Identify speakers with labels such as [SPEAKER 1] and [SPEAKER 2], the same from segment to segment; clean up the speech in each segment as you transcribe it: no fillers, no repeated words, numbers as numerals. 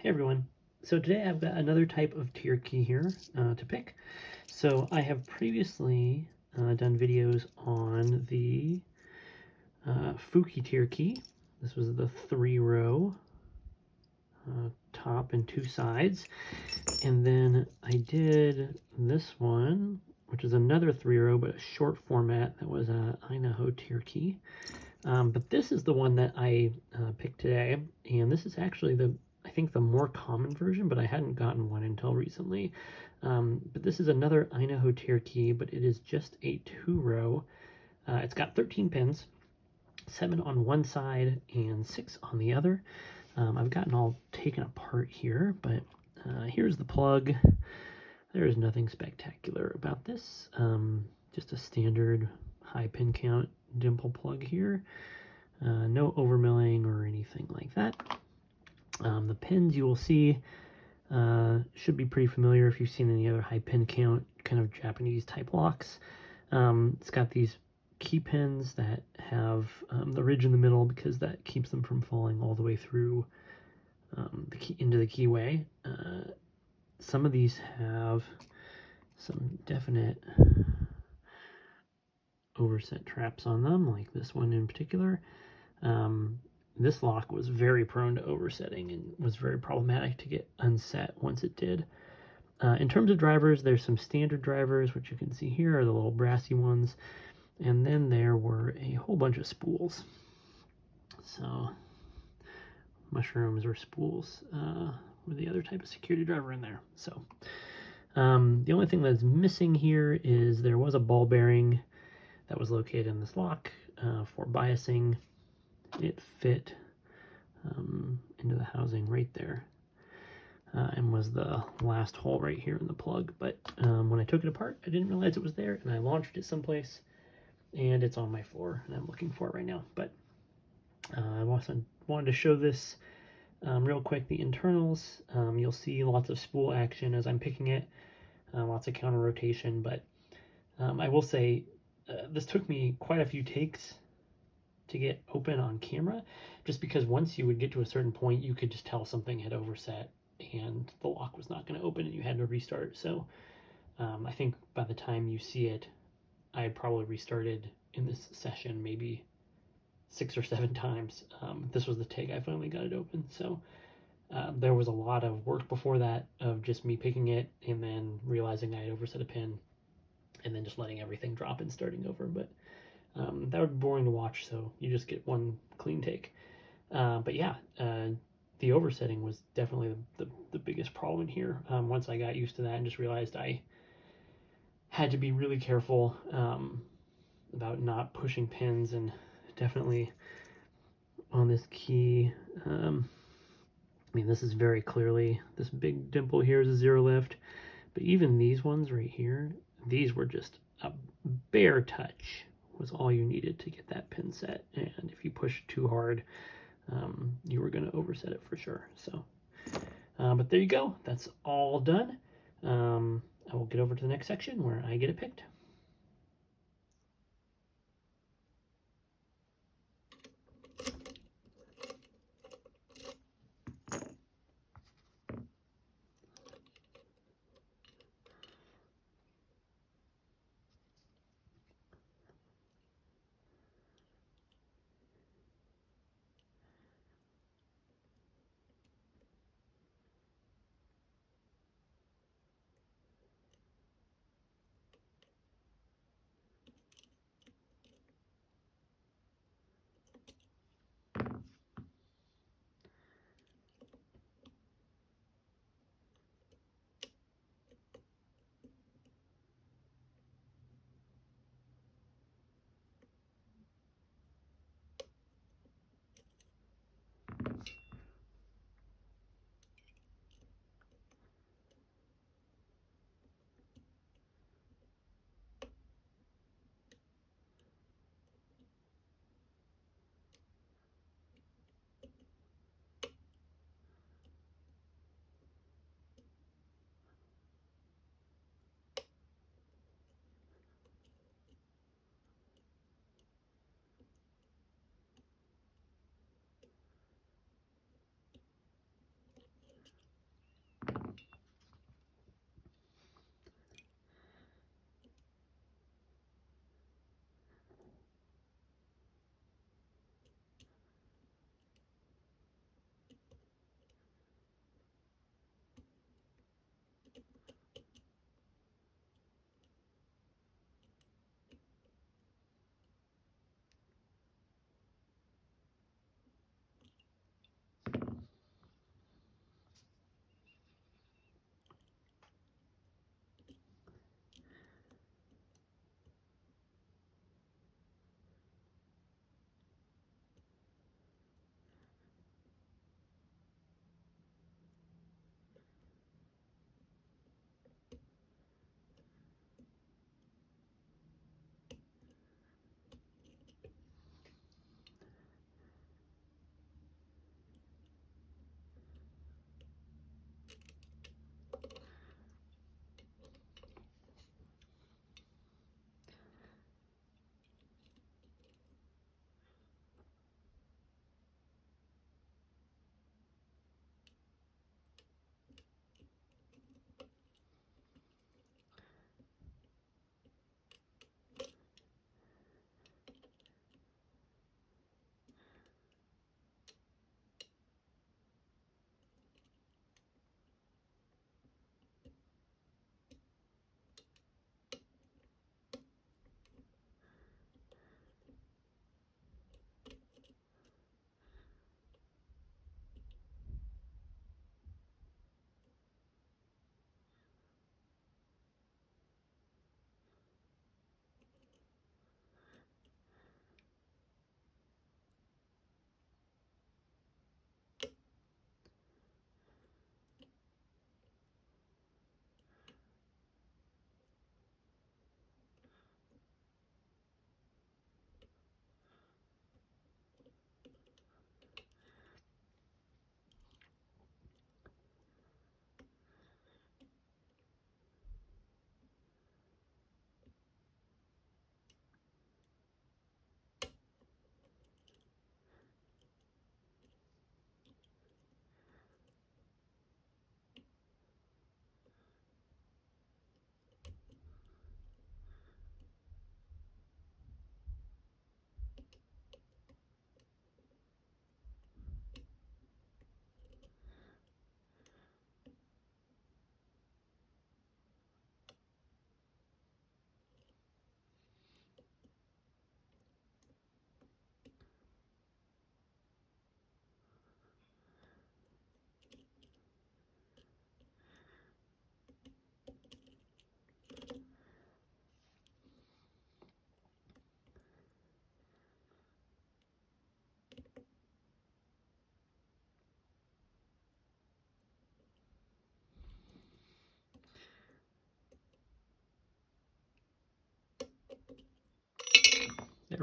[SPEAKER 1] Hey everyone. So today I've got another type of tier key here to pick. So I have previously done videos on the Fuki tier key. This was the 3-row top and 2 sides. And then I did this one, which is another 3-row but a short format. That was a Idaho tier key. But this is the one that I picked today, and this is actually I think the more common version, but I hadn't gotten one until recently. But this is another Idaho tier key, but it is just a 2-row. It's got 13 pins, 7 on one side and 6 on the other. I've gotten all taken apart here, but here's the plug. There is nothing spectacular about this. Just a standard high pin count dimple plug here. No overmilling or anything like that. The pins you will see should be pretty familiar if you've seen any other high pin count kind of Japanese type locks. It's got these key pins that have the ridge in the middle because that keeps them from falling all the way through into the keyway. Some of these have some definite overset traps on them, like this one in particular. This lock was very prone to oversetting and was very problematic to get unset once it did. In terms of drivers, there's some standard drivers, which you can see here are the little brassy ones, and then there were a whole bunch of spools. So mushrooms or spools were the other type of security driver in there. So the only thing that's missing here is there was a ball bearing that was located in this lock for biasing. It fit into the housing right there and was the last hole right here in the plug. But when I took it apart, I didn't realize it was there, and I launched it someplace, and it's on my floor, and I'm looking for it right now. But I also wanted to show this real quick, the internals. You'll see lots of spool action as I'm picking it, lots of counter rotation, but I will say this took me quite a few takes to get open on camera, just because once you would get to a certain point, you could just tell something had overset and the lock was not going to open and you had to restart. So I think by the time you see it, I had probably restarted in this session maybe 6 or 7 times. This was the take I finally got it open. So there was a lot of work before that of just me picking it and then realizing I had overset a pin and then just letting everything drop and starting over. But that would be boring to watch, so you just get one clean take. But yeah, the oversetting was definitely the biggest problem here. Once I got used to that and just realized I had to be really careful about not pushing pins, and definitely on this key, I mean, this is very clearly, this big dimple here is a zero lift, but even these ones right here, these were just a bare touch was all you needed to get that pin set, and if you pushed too hard, you were going to overset it for sure. So but there you go, that's all done. I will get over to the next section where I get it picked.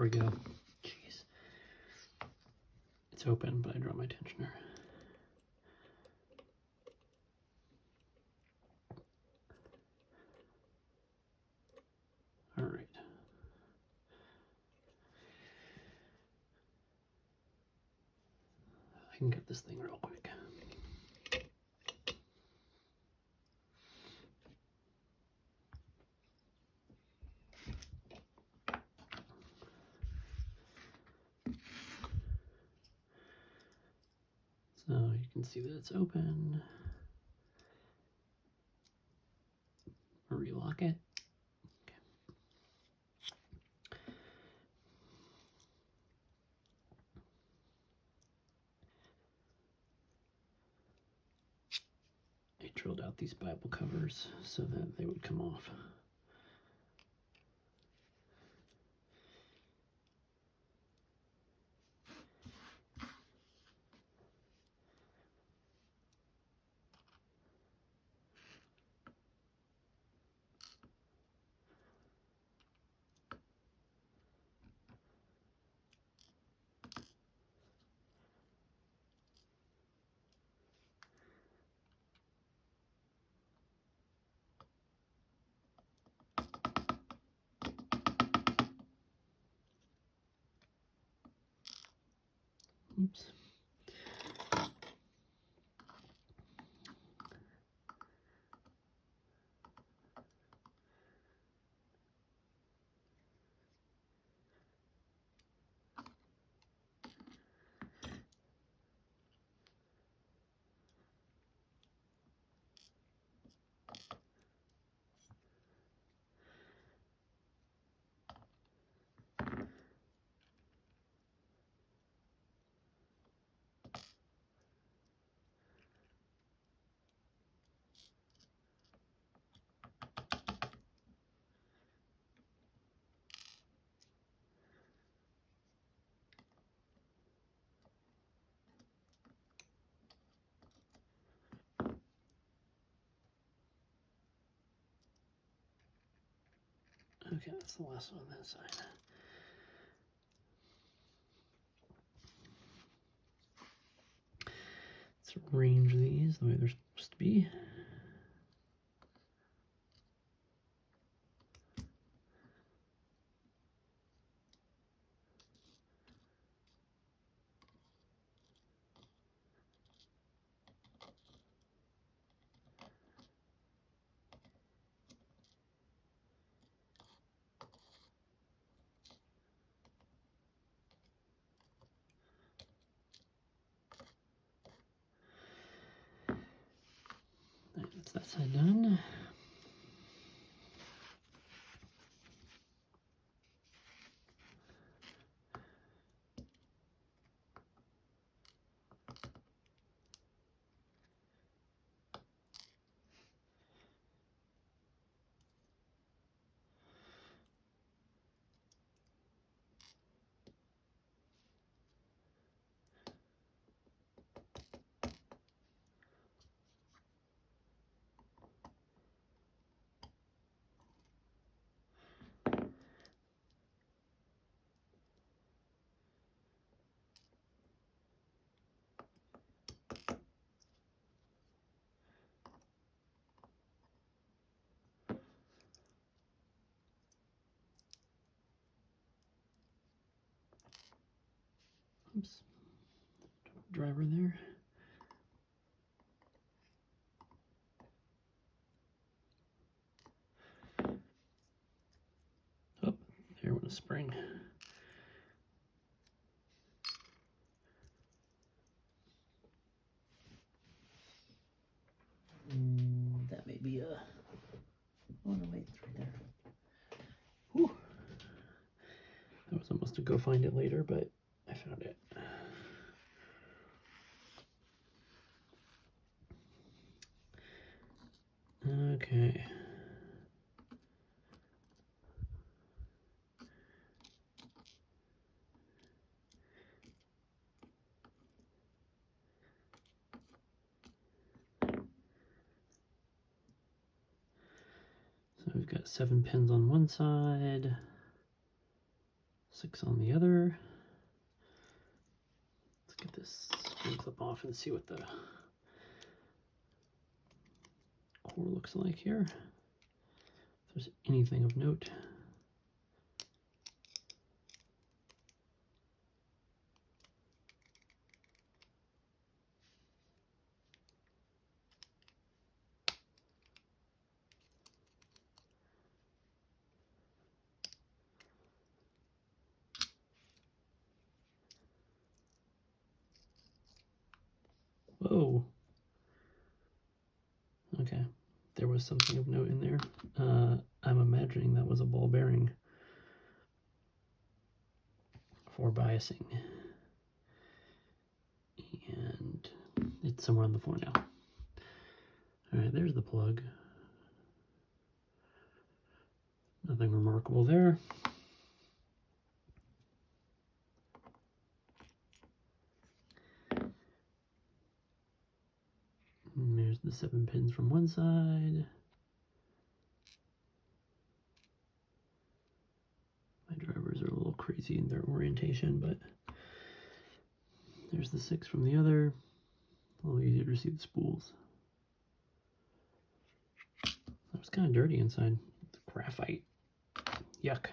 [SPEAKER 1] There we go. Jeez. It's open, but I draw my tensioner. All right. I can get this thing real quick. So you can see that it's open. Relock it. I drilled out these Bible covers so that they would come off. Oops. Okay, that's the last one on that side. Let's arrange these the way they're supposed to be. That's that side done. Oops. Driver there. Oh, there went a spring. That may be a... Oh no, wait, it's right there. Whew. That was almost to go find it later, but I found it. Okay. So we've got 7 pins on one side, 6 on the other. Let's get this spring clip off and see what the core looks like here. If there's anything of note. Whoa. Okay, there was something of note in there. I'm imagining that was a ball bearing for biasing. And it's somewhere on the floor now. All right, there's the plug. Nothing remarkable there. And there's the 7 pins from one side. My drivers are a little crazy in their orientation, but there's the 6 from the other. A little easier to see the spools. That was kind of dirty inside. It's graphite. Yuck.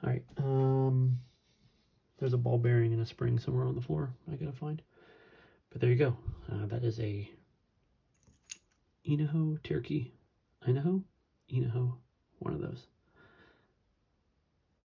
[SPEAKER 1] All right. There's a ball bearing and a spring somewhere on the floor I gotta find. But there you go. That is a Inaho Cherokee. Inaho? Inaho. One of those.